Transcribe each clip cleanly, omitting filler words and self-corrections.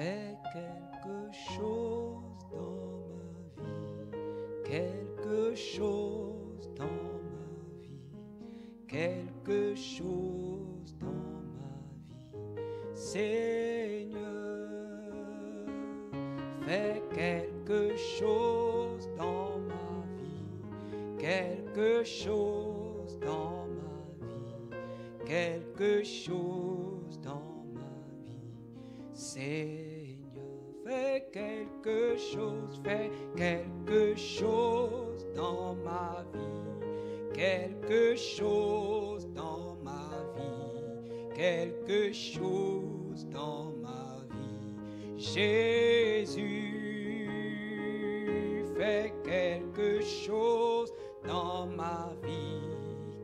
Fais quelque chose dans ma vie, quelque chose dans ma vie, quelque chose dans ma vie, Seigneur. Fais quelque chose dans ma vie, quelque chose dans ma vie, quelque chose dans ma vie, Seigneur. Fais quelque chose dans ma vie, quelque chose dans ma vie, quelque chose dans ma vie, Jésus. Fais quelque chose dans ma vie,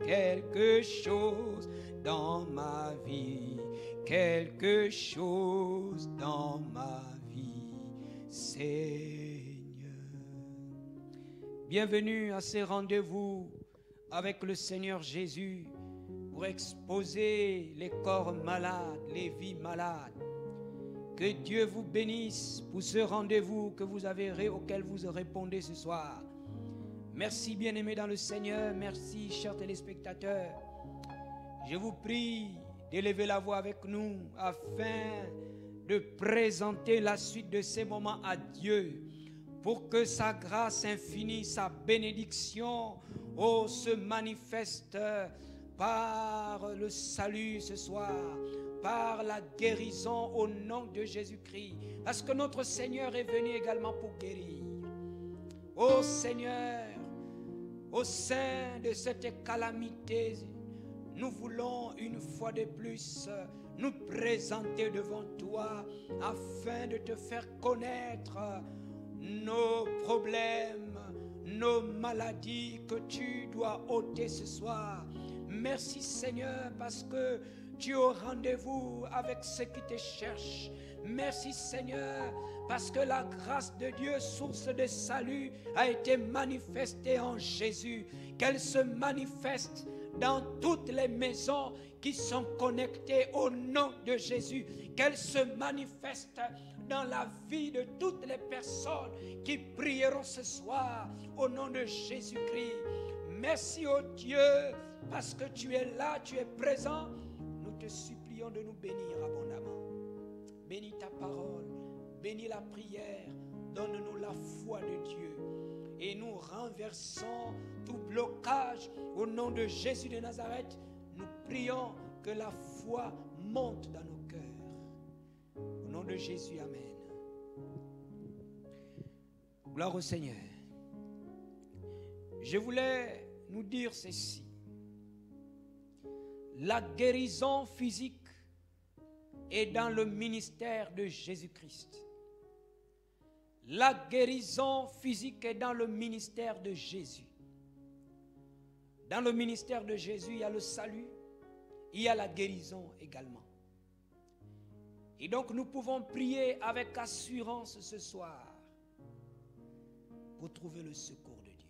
quelque chose dans ma vie, quelque chose dans ma vie, Seigneur. Bienvenue à ces rendez-vous avec le Seigneur Jésus pour exposer les corps malades, les vies malades. Que Dieu vous bénisse pour ce rendez-vous auquel vous répondez ce soir. Merci bien-aimés dans le Seigneur, merci chers téléspectateurs. Je vous prie d'élever la voix avec nous afin de présenter la suite de ces moments à Dieu pour que sa grâce infinie, sa bénédiction se manifeste par le salut ce soir, par la guérison au nom de Jésus-Christ, parce que notre Seigneur est venu également pour guérir. Ô Seigneur, au sein de cette calamité, nous voulons une fois de plus nous présenter devant toi afin de te faire connaître nos problèmes, nos maladies que tu dois ôter ce soir. Merci Seigneur parce que tu es au rendez-vous avec ceux qui te cherchent. Merci Seigneur parce que la grâce de Dieu, source de salut, a été manifestée en Jésus. Qu'elle se manifeste dans toutes les maisons qui sont connectées au nom de Jésus. Qu'elle se manifeste dans la vie de toutes les personnes qui prieront ce soir au nom de Jésus-Christ. Merci ô Dieu parce que tu es là, tu es présent. Nous te supplions de nous bénir abondamment. Bénis ta parole, bénis la prière, donne-nous la foi de Dieu. Et nous renversons tout blocage au nom de Jésus de Nazareth. Nous prions que la foi monte dans nos cœurs. Au nom de Jésus, amen. Gloire au Seigneur. Je voulais nous dire ceci. La guérison physique est dans le ministère de Jésus-Christ. La guérison physique est dans le ministère de Jésus. Dans le ministère de Jésus, il y a le salut, il y a la guérison également. Et donc nous pouvons prier avec assurance ce soir pour trouver le secours de Dieu.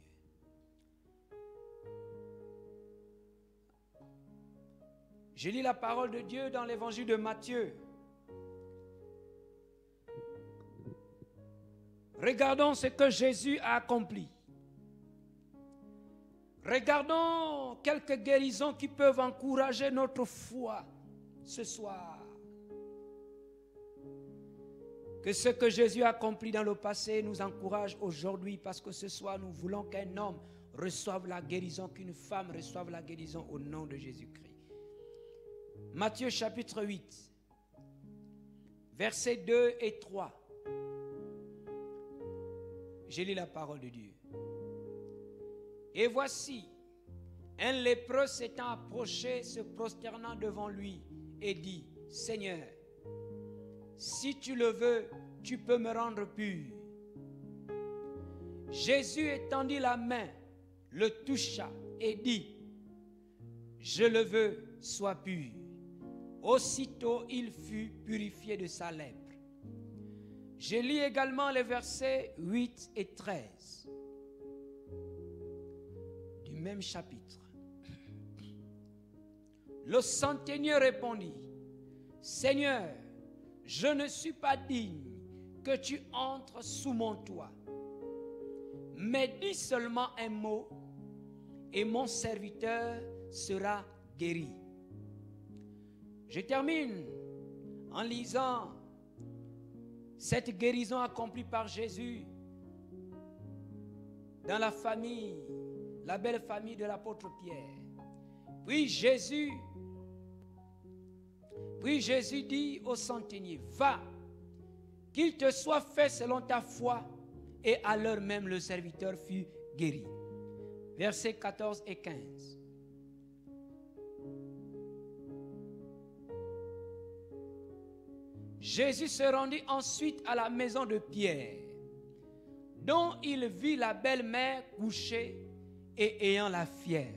Je lis la parole de Dieu dans l'évangile de Matthieu. Regardons ce que Jésus a accompli. Regardons quelques guérisons qui peuvent encourager notre foi ce soir. Que ce que Jésus a accompli dans le passé nous encourage aujourd'hui, parce que ce soir nous voulons qu'un homme reçoive la guérison, qu'une femme reçoive la guérison au nom de Jésus-Christ. Matthieu chapitre 8, versets 2 et 3. Je lis la parole de Dieu. Et voici, un lépreux s'étant approché, se prosternant devant lui, et dit, Seigneur, si tu le veux, tu peux me rendre pur. Jésus étendit la main, le toucha et dit, je le veux, sois pur. Aussitôt, il fut purifié de sa lèpre. Je lis également les versets 8 et 13 du même chapitre. Le centenier répondit, Seigneur, je ne suis pas digne que tu entres sous mon toit. Mais dis seulement un mot et mon serviteur sera guéri. Je termine en lisant cette guérison accomplie par Jésus dans la famille, la belle famille de l'apôtre Pierre. Puis Jésus dit au centenier, va, qu'il te soit fait selon ta foi. Et à l'heure même, le serviteur fut guéri. Versets 14 et 15. Jésus se rendit ensuite à la maison de Pierre, dont il vit la belle-mère couchée et ayant la fièvre.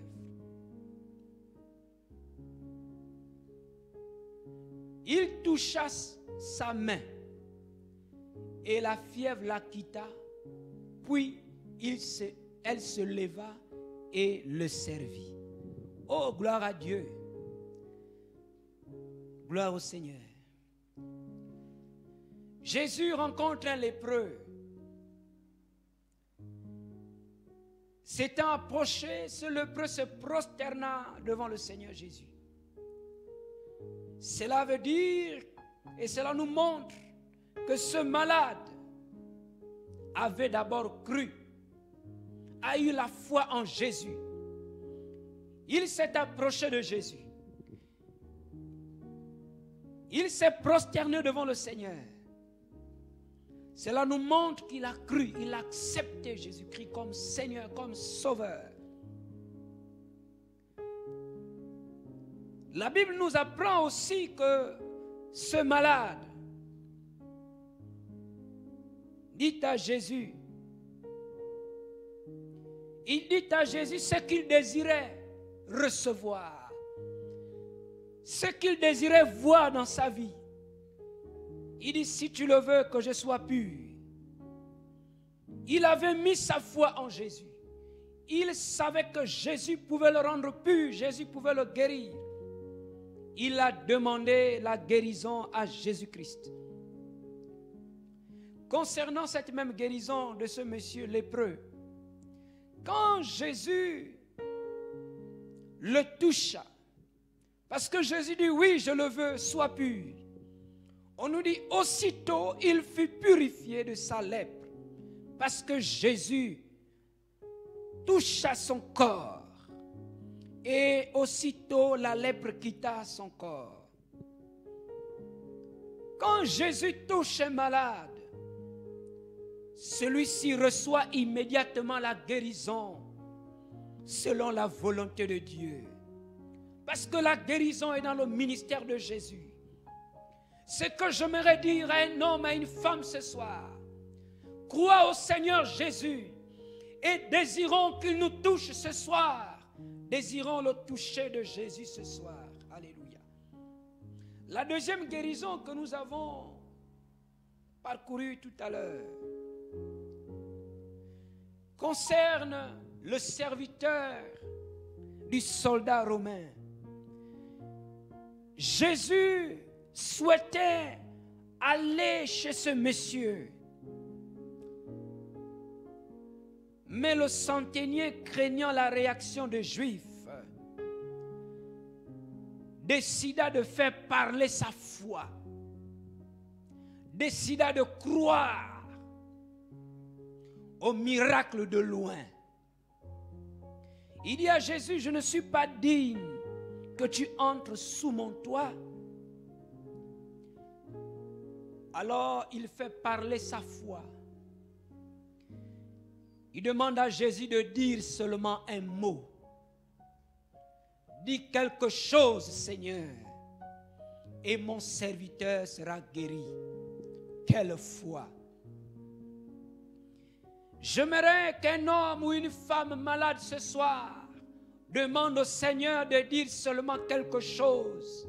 Il toucha sa main et la fièvre la quitta, puis elle se leva et le servit. Oh, gloire à Dieu. Gloire au Seigneur. Jésus rencontre un lépreux. S'étant approché, ce lépreux se prosterna devant le Seigneur Jésus. Cela veut dire, et cela nous montre, que ce malade avait d'abord cru, a eu la foi en Jésus. Il s'est approché de Jésus. Il s'est prosterné devant le Seigneur. Cela nous montre qu'il a cru, il a accepté Jésus-Christ comme Seigneur, comme Sauveur. La Bible nous apprend aussi que ce malade dit à Jésus, il dit à Jésus ce qu'il désirait recevoir, ce qu'il désirait voir dans sa vie. Il dit, si tu le veux, que je sois pur. Il avait mis sa foi en Jésus. Il savait que Jésus pouvait le rendre pur, Jésus pouvait le guérir. Il a demandé la guérison à Jésus-Christ. Concernant cette même guérison de ce monsieur lépreux, quand Jésus le toucha, parce que Jésus dit, oui, je le veux, sois pur. On nous dit, aussitôt, il fut purifié de sa lèpre, parce que Jésus toucha son corps, et aussitôt, la lèpre quitta son corps. Quand Jésus touche un malade, celui-ci reçoit immédiatement la guérison, selon la volonté de Dieu. Parce que la guérison est dans le ministère de Jésus. Ce que j'aimerais dire à un homme, à une femme ce soir, crois au Seigneur Jésus et désirons qu'il nous touche ce soir. Désirons le toucher de Jésus ce soir. Alléluia. La deuxième guérison que nous avons parcourue tout à l'heure concerne le serviteur du soldat romain. Jésus souhaitait aller chez ce monsieur, mais le centenier, craignant la réaction des Juifs, décida de faire parler sa foi, décida de croire au miracle de loin. Il dit à Jésus, je ne suis pas digne que tu entres sous mon toit. Alors il fait parler sa foi. Il demande à Jésus de dire seulement un mot. Dis quelque chose, Seigneur, et mon serviteur sera guéri. Quelle foi! J'aimerais qu'un homme ou une femme malade ce soir demande au Seigneur de dire seulement quelque chose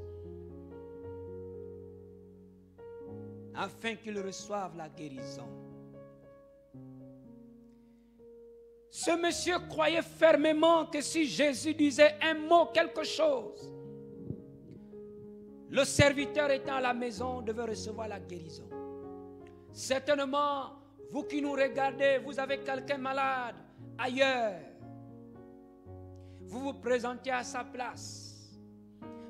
afin qu'il reçoive la guérison. Ce monsieur croyait fermement que si Jésus disait un mot, quelque chose, le serviteur étant à la maison devait recevoir la guérison. Certainement, vous qui nous regardez, vous avez quelqu'un malade ailleurs. Vous vous présentez à sa place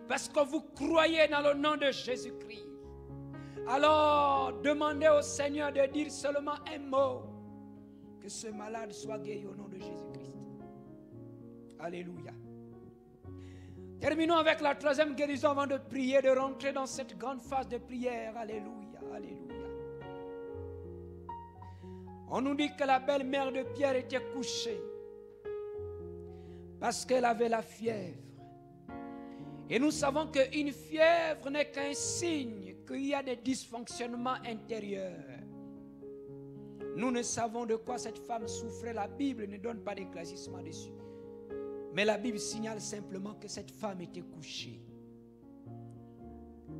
parce que vous croyez dans le nom de Jésus-Christ. Alors, demandez au Seigneur de dire seulement un mot, que ce malade soit guéri au nom de Jésus-Christ. Alléluia. Terminons avec la troisième guérison avant de prier, de rentrer dans cette grande phase de prière. Alléluia, alléluia. On nous dit que la belle-mère de Pierre était couchée parce qu'elle avait la fièvre. Et nous savons qu'une fièvre n'est qu'un signe qu'il y a des dysfonctionnements intérieurs. Nous ne savons de quoi cette femme souffrait. La Bible ne donne pas d'éclaircissement dessus. Mais la Bible signale simplement que cette femme était couchée.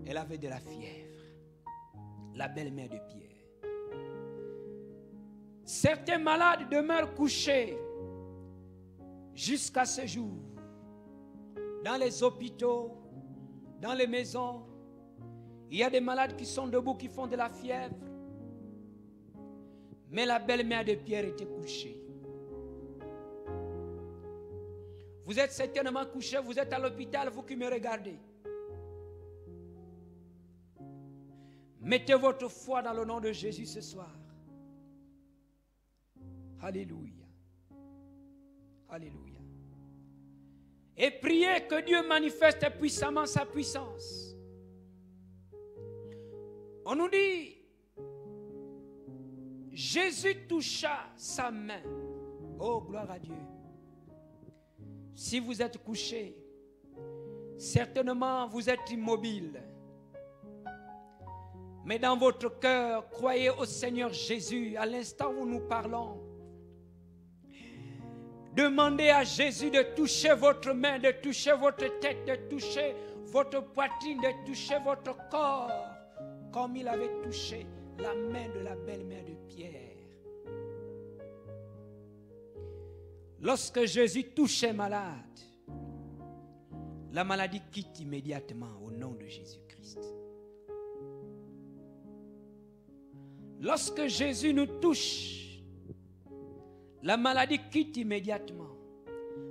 Elle avait de la fièvre. La belle-mère de Pierre. Certains malades demeurent couchés jusqu'à ce jour. Dans les hôpitaux, dans les maisons, il y a des malades qui sont debout, qui font de la fièvre. Mais la belle-mère de Pierre était couchée. Vous êtes certainement couché, vous êtes à l'hôpital, vous qui me regardez. Mettez votre foi dans le nom de Jésus ce soir. Alléluia. Alléluia. Et priez que Dieu manifeste puissamment sa puissance. On nous dit, Jésus toucha sa main. Oh, gloire à Dieu. Si vous êtes couché, certainement vous êtes immobile. Mais dans votre cœur, croyez au Seigneur Jésus. À l'instant où nous parlons, demandez à Jésus de toucher votre main, de toucher votre tête, de toucher votre poitrine, de toucher votre corps, comme il avait touché la main de la belle-mère de Pierre. Lorsque Jésus touchait malade, la maladie quitte immédiatement au nom de Jésus-Christ. Lorsque Jésus nous touche, la maladie quitte immédiatement.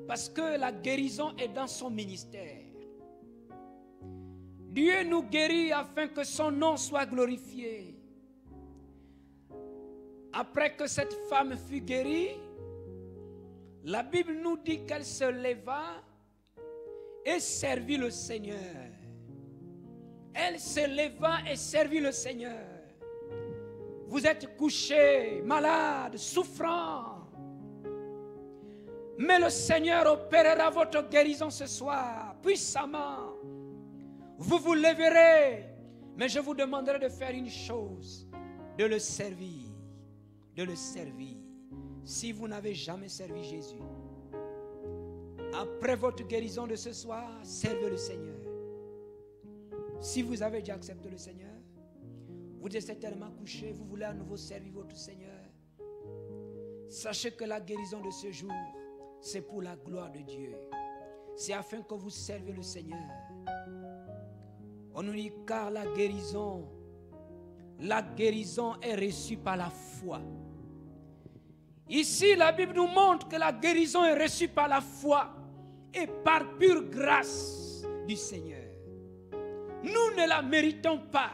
Parce que la guérison est dans son ministère. Dieu nous guérit afin que son nom soit glorifié. Après que cette femme fut guérie, la Bible nous dit qu'elle se leva et servit le Seigneur. Elle se leva et servit le Seigneur. Vous êtes couché, malade, souffrant. Mais le Seigneur opérera votre guérison ce soir, puissamment. Vous vous lèverez, mais je vous demanderai de faire une chose, de le servir, de le servir. Si vous n'avez jamais servi Jésus, après votre guérison de ce soir, servez le Seigneur. Si vous avez déjà accepté le Seigneur, vous êtes certainement couché, vous voulez à nouveau servir votre Seigneur. Sachez que la guérison de ce jour, c'est pour la gloire de Dieu. C'est afin que vous servez le Seigneur. On nous dit car la guérison est reçue par la foi. Ici, la Bible nous montre que la guérison est reçue par la foi et par pure grâce du Seigneur. Nous ne la méritons pas,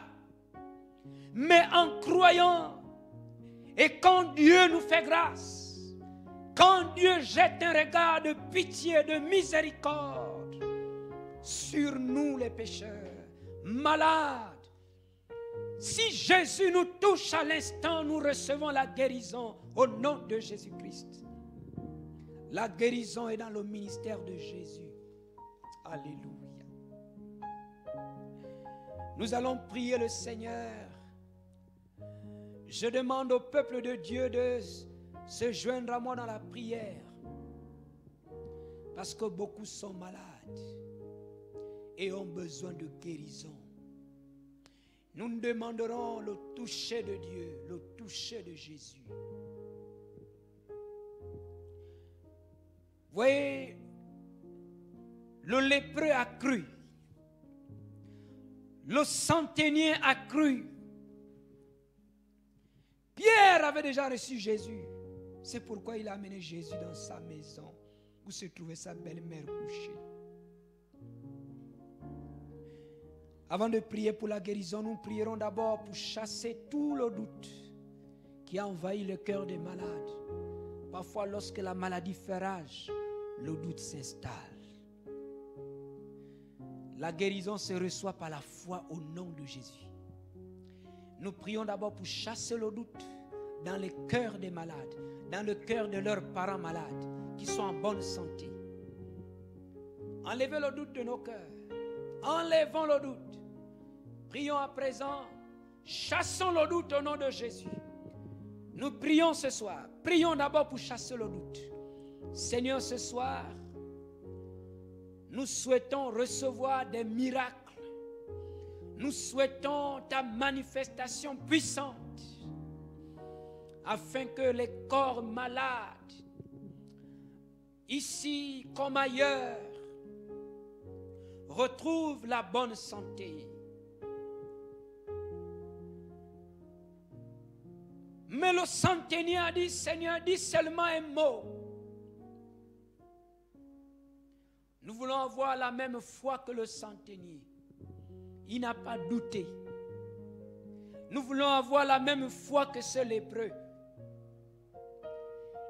mais en croyant et quand Dieu nous fait grâce, quand Dieu jette un regard de pitié, de miséricorde sur nous les pécheurs, malades, si Jésus nous touche à l'instant, nous recevons la guérison au nom de Jésus-Christ. La guérison est dans le ministère de Jésus. Alléluia. Nous allons prier le Seigneur. Je demande au peuple de Dieu de se joindre à moi dans la prière. Parce que beaucoup sont malades et ont besoin de guérison. Nous demanderons le toucher de Dieu, le toucher de Jésus. Voyez, le lépreux a cru. le centenier a cru. Pierre avait déjà reçu Jésus. C'est pourquoi il a amené Jésus dans sa maison où se trouvait sa belle-mère couchée. Avant de prier pour la guérison, nous prierons d'abord pour chasser tout le doute qui a envahi le cœur des malades. Parfois, lorsque la maladie fait rage, le doute s'installe. La guérison se reçoit par la foi au nom de Jésus. Nous prions d'abord pour chasser le doute dans les cœurs des malades, dans le cœur de leurs parents malades qui sont en bonne santé. Enlevez le doute de nos cœurs. Enlevons le doute. Prions à présent. Chassons le doute au nom de Jésus. Nous prions ce soir. Prions d'abord pour chasser le doute. Seigneur, ce soir, nous souhaitons recevoir des miracles. Nous souhaitons ta manifestation puissante afin que les corps malades, ici comme ailleurs, retrouvent la bonne santé. Mais le centenier a dit, Seigneur, dis seulement un mot. Nous voulons avoir la même foi que le centenier. Il n'a pas douté. Nous voulons avoir la même foi que ce lépreux.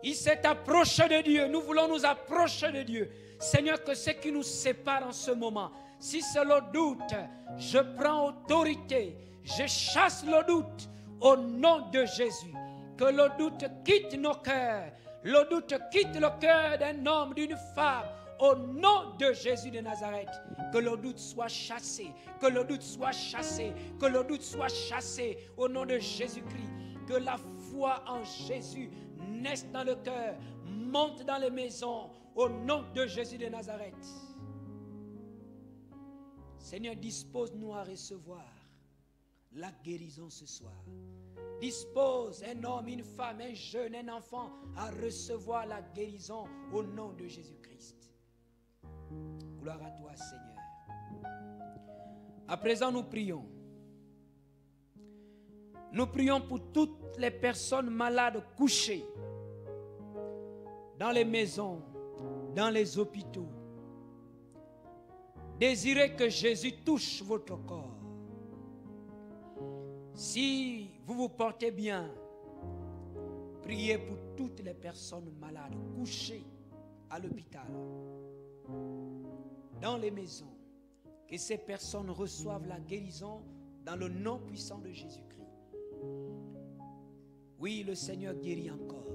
Il s'est approché de Dieu. Nous voulons nous approcher de Dieu. Seigneur, que ce qui nous sépare en ce moment, si c'est le doute, je prends autorité. Je chasse le doute au nom de Jésus. Que le doute quitte nos cœurs. Le doute quitte le cœur d'un homme, d'une femme. Au nom de Jésus de Nazareth, que le doute soit chassé, que le doute soit chassé, que le doute soit chassé au nom de Jésus-Christ. Que la foi en Jésus naisse dans le cœur, monte dans les maisons, au nom de Jésus de Nazareth. Seigneur, dispose-nous à recevoir la guérison ce soir. Dispose un homme, une femme, un jeune, un enfant à recevoir la guérison au nom de Jésus-Christ. Gloire à toi, Seigneur. À présent, nous prions. Nous prions pour toutes les personnes malades couchées dans les maisons, dans les hôpitaux. Désirez que Jésus touche votre corps. Si vous vous portez bien, priez pour toutes les personnes malades couchées à l'hôpital, dans les maisons, que ces personnes reçoivent la guérison dans le nom puissant de Jésus-Christ. Oui, le Seigneur guérit encore.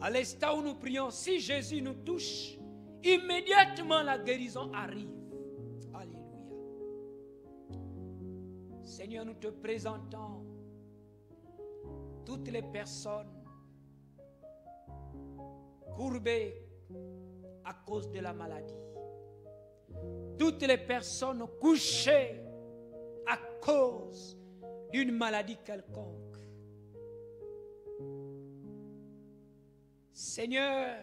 À l'instant où nous prions, si Jésus nous touche, immédiatement la guérison arrive. Alléluia. Seigneur, nous te présentons toutes les personnes courbées à cause de la maladie. Toutes les personnes couchées à cause d'une maladie quelconque. Seigneur,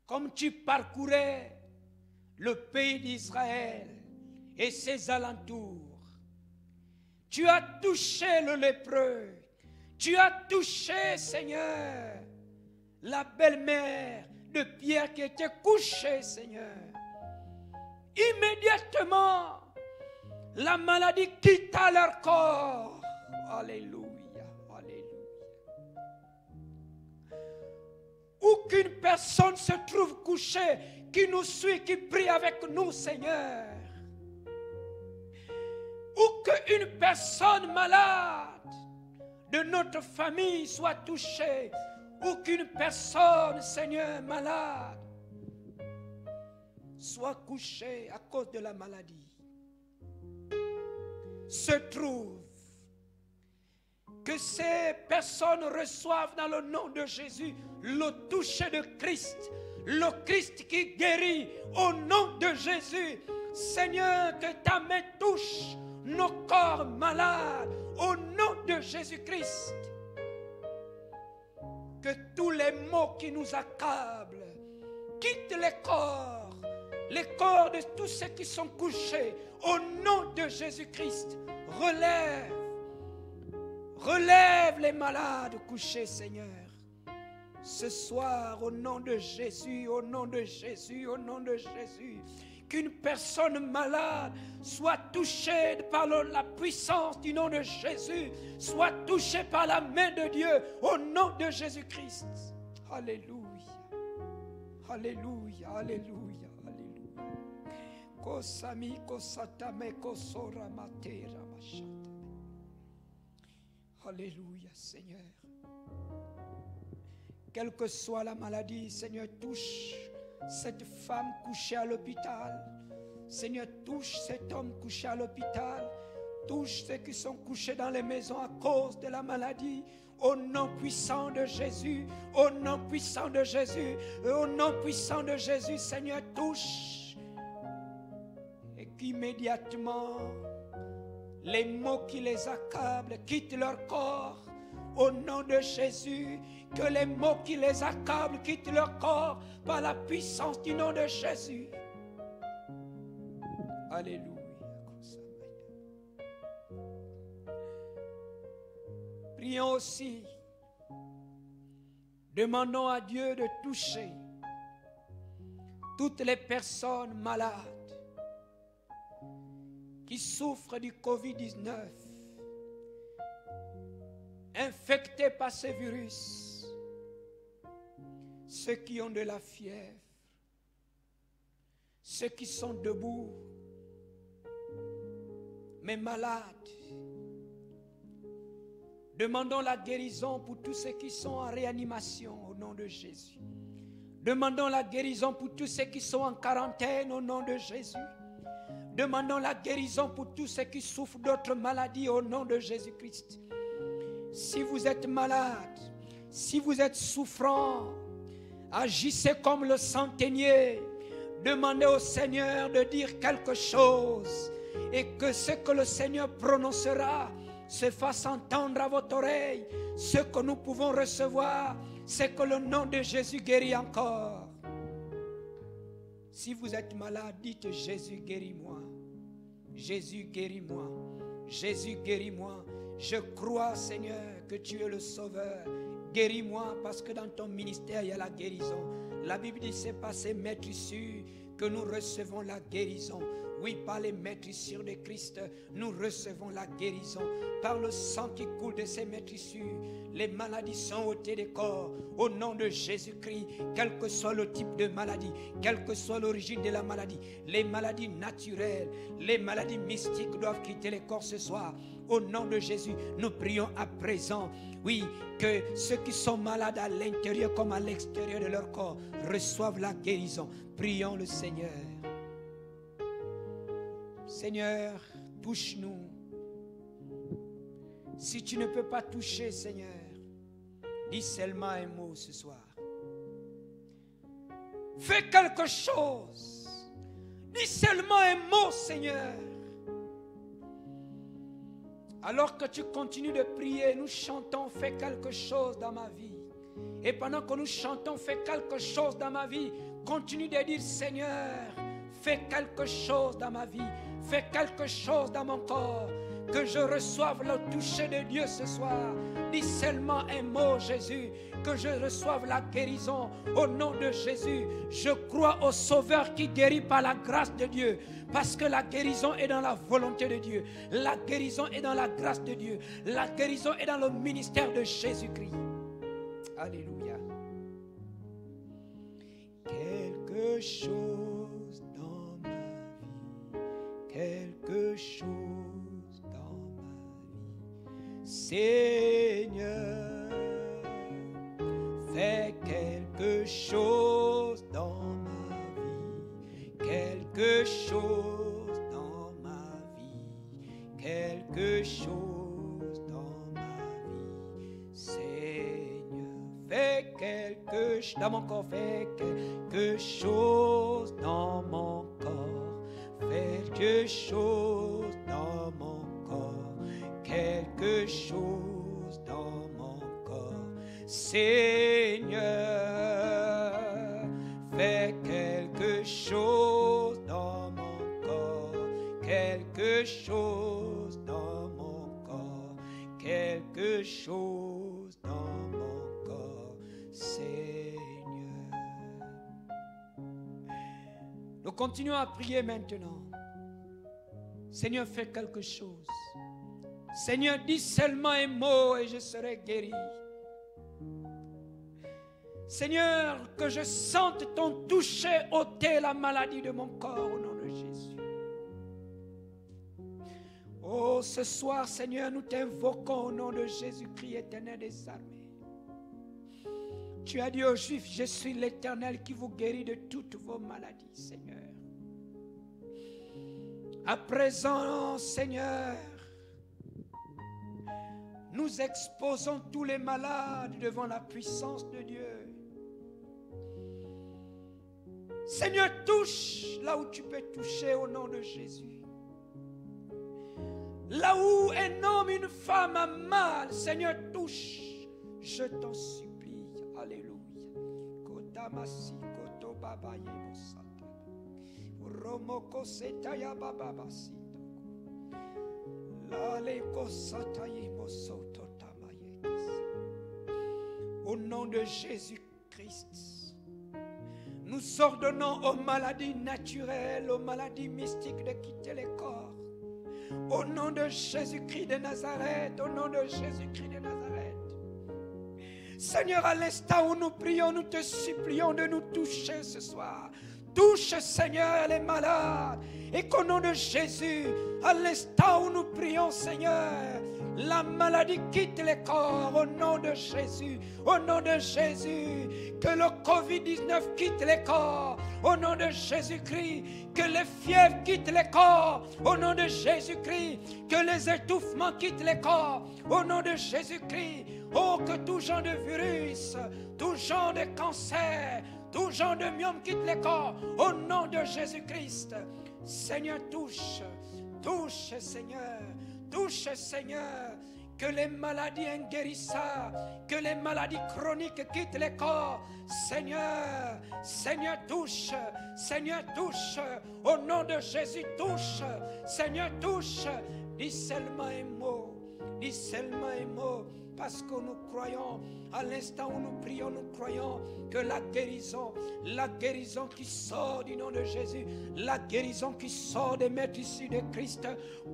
comme tu parcourais le pays d'Israël et ses alentours, tu as touché le lépreux, tu as touché, Seigneur, la belle-mère de Pierre qui était couchée, Seigneur. Immédiatement, la maladie quitta leur corps. Alléluia, alléluia. Où qu'une personne se trouve couchée, qui nous suit, qui prie avec nous, Seigneur. Où qu'une personne malade de notre famille soit touchée, ou qu'une personne, Seigneur, malade, soit couchée à cause de la maladie, se trouve, que ces personnes reçoivent dans le nom de Jésus le toucher de Christ, le Christ qui guérit au nom de Jésus. Seigneur, que ta main touche nos corps malades au nom de Jésus-Christ. Que tous les maux qui nous accablent quittent les corps, les corps de tous ceux qui sont couchés. Au nom de Jésus-Christ, relève les malades couchés, Seigneur. Ce soir, au nom de Jésus, au nom de Jésus, au nom de Jésus, qu'une personne malade soit touchée par la puissance du nom de Jésus, soit touchée par la main de Dieu, au nom de Jésus-Christ. Alléluia. Alléluia, alléluia, alléluia. Kosami kosatame kosora matera machata. Alléluia, Seigneur. Quelle que soit la maladie, Seigneur, touche cette femme couchée à l'hôpital. Seigneur, touche cet homme couché à l'hôpital. Touche ceux qui sont couchés dans les maisons à cause de la maladie. Au nom puissant de Jésus, au nom puissant de Jésus, au nom puissant de Jésus, Seigneur, touche. Et qu'immédiatement, les maux qui les accablent quittent leur corps. Au nom de Jésus, que les maux qui les accablent quittent leur corps par la puissance du nom de Jésus. Alléluia. Prions aussi. Demandons à Dieu de toucher toutes les personnes malades qui souffrent du Covid-19, infectés par ce virus, ceux qui ont de la fièvre, ceux qui sont debout, mais malades. Demandons la guérison pour tous ceux qui sont en réanimation au nom de Jésus. Demandons la guérison pour tous ceux qui sont en quarantaine au nom de Jésus. Demandons la guérison pour tous ceux qui souffrent d'autres maladies au nom de Jésus-Christ. Si vous êtes malade, si vous êtes souffrant, agissez comme le centenier. Demandez au Seigneur de dire quelque chose et que ce que le Seigneur prononcera se fasse entendre à votre oreille. Ce que nous pouvons recevoir, c'est que le nom de Jésus guérit encore. Si vous êtes malade, dites: Jésus, guéris-moi. Jésus, guéris-moi. Jésus, guéris-moi. Je crois, Seigneur, que tu es le Sauveur. Guéris-moi, parce que dans ton ministère, il y a la guérison. La Bible dit: c'est par ces maîtrissures que nous recevons la guérison. Oui, par les maîtrissures de Christ, nous recevons la guérison. Par le sang qui coule de ces maîtrissures, les maladies sont ôtées des corps. Au nom de Jésus-Christ, quel que soit le type de maladie, quelle que soit l'origine de la maladie, les maladies naturelles, les maladies mystiques doivent quitter les corps ce soir. Au nom de Jésus, nous prions à présent, oui, que ceux qui sont malades à l'intérieur comme à l'extérieur de leur corps reçoivent la guérison. Prions le Seigneur. Seigneur, touche-nous. Si tu ne peux pas toucher, Seigneur, dis seulement un mot ce soir. Fais quelque chose. Dis seulement un mot, Seigneur. Alors que tu continues de prier, nous chantons: fais quelque chose dans ma vie. Et pendant que nous chantons: fais quelque chose dans ma vie, continue de dire: Seigneur, fais quelque chose dans ma vie. Fais quelque chose dans mon corps. Que je reçoive le toucher de Dieu ce soir. Dis seulement un mot, Jésus. Que je reçoive la guérison au nom de Jésus. Je crois au Sauveur qui guérit par la grâce de Dieu. Parce que la guérison est dans la volonté de Dieu. La guérison est dans la grâce de Dieu. La guérison est dans le ministère de Jésus-Christ. Alléluia. Quelque chose dans ma vie. Quelque chose dans ma vie. Seigneur, fais quelque chose dans ma vie. Quelque chose dans ma vie. Quelque chose dans ma vie. Seigneur, fais quelque chose dans mon corps. Fais quelque chose dans mon corps. Fais quelque chose dans mon corps. Quelque chose dans mon corps. Seigneur, fais quelque chose quelque chose dans mon corps, quelque chose dans mon corps, Seigneur. Nous continuons à prier maintenant. Seigneur, fais quelque chose. Seigneur, dis seulement un mot et je serai guéri. Seigneur, que je sente ton toucher ôter la maladie de mon corps au nom de Jésus. Oh, ce soir, Seigneur, nous t'invoquons au nom de Jésus-Christ, éternel des armées. Tu as dit aux Juifs, je suis l'Éternel qui vous guérit de toutes vos maladies, Seigneur. À présent, Seigneur, nous exposons tous les malades devant la puissance de Dieu. Seigneur, touche là où tu peux toucher au nom de Jésus. Là où un homme, une femme a mal, Seigneur, touche. Je t'en supplie. Alléluia. Kotamasi kotobabaye bosata. Romoko setaya bababasi. Laleko sataye bosoto tamaye. Au nom de Jésus-Christ, nous ordonnons aux maladies naturelles, aux maladies mystiques de quitter les corps. Au nom de Jésus-Christ de Nazareth, au nom de Jésus-Christ de Nazareth. Seigneur, à l'instant où nous prions, nous te supplions de nous toucher ce soir. Touche, Seigneur, les malades. Et qu'au nom de Jésus, à l'instant où nous prions, Seigneur, la maladie quitte les corps au nom de Jésus. Au nom de Jésus, que le Covid-19 quitte les corps. Au nom de Jésus-Christ, que les fièvres quittent les corps. Au nom de Jésus-Christ, que les étouffements quittent les corps. Au nom de Jésus-Christ, oh, que tout genre de virus, tout genre de cancer, tout genre de myome quitte les corps. Au nom de Jésus-Christ, Seigneur, touche, touche, Seigneur, touche, Seigneur. Que les maladies inguérissables, que les maladies chroniques quittent les corps. Seigneur, Seigneur, touche. Seigneur, touche. Au nom de Jésus, touche. Seigneur, touche. Dis seulement un mot. Dis seulement un mot. Parce que nous croyons, à l'instant où nous prions, nous croyons que la guérison qui sort du nom de Jésus, la guérison qui sort des maîtres ici de Christ,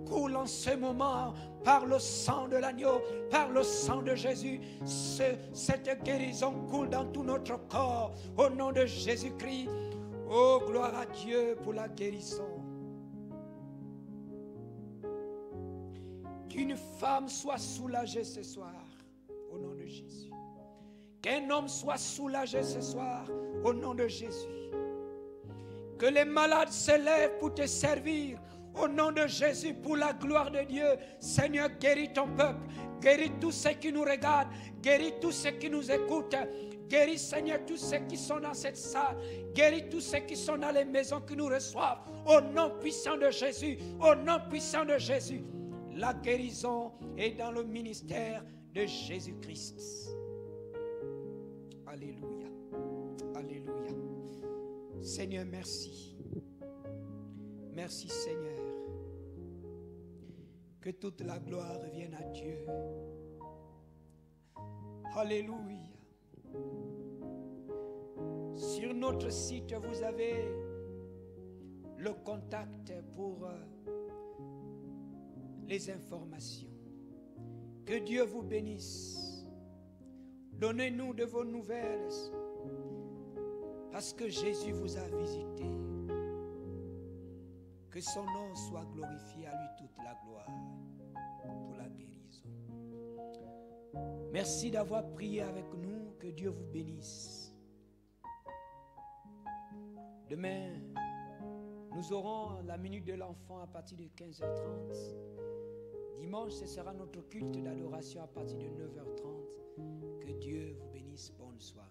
coule en ce moment par le sang de l'agneau, par le sang de Jésus. Cette guérison coule dans tout notre corps, au nom de Jésus-Christ. Oh, gloire à Dieu pour la guérison. Qu'une femme soit soulagée ce soir, au nom de Jésus. Qu'un homme soit soulagé ce soir, au nom de Jésus. Que les malades se lèvent pour te servir, au nom de Jésus, pour la gloire de Dieu. Seigneur, guéris ton peuple, guéris tous ceux qui nous regardent, guéris tous ceux qui nous écoutent. Guéris, Seigneur, tous ceux qui sont dans cette salle. Guéris tous ceux qui sont dans les maisons qui nous reçoivent. Au nom puissant de Jésus, au nom puissant de Jésus. La guérison est dans le ministère de Jésus-Christ. Alléluia. Alléluia. Seigneur, merci. Merci, Seigneur. Que toute la gloire revienne à Dieu. Alléluia. Sur notre site, vous avez le contact pour les informations. Que Dieu vous bénisse. Donnez-nous de vos nouvelles parce que Jésus vous a visité. Que son nom soit glorifié, à lui toute la gloire pour la guérison. Merci d'avoir prié avec nous. Que Dieu vous bénisse. Demain, nous aurons la minute de l'enfant à partir de 15h30. Dimanche, ce sera notre culte d'adoration à partir de 9h30. Que Dieu vous bénisse. Bonne soirée.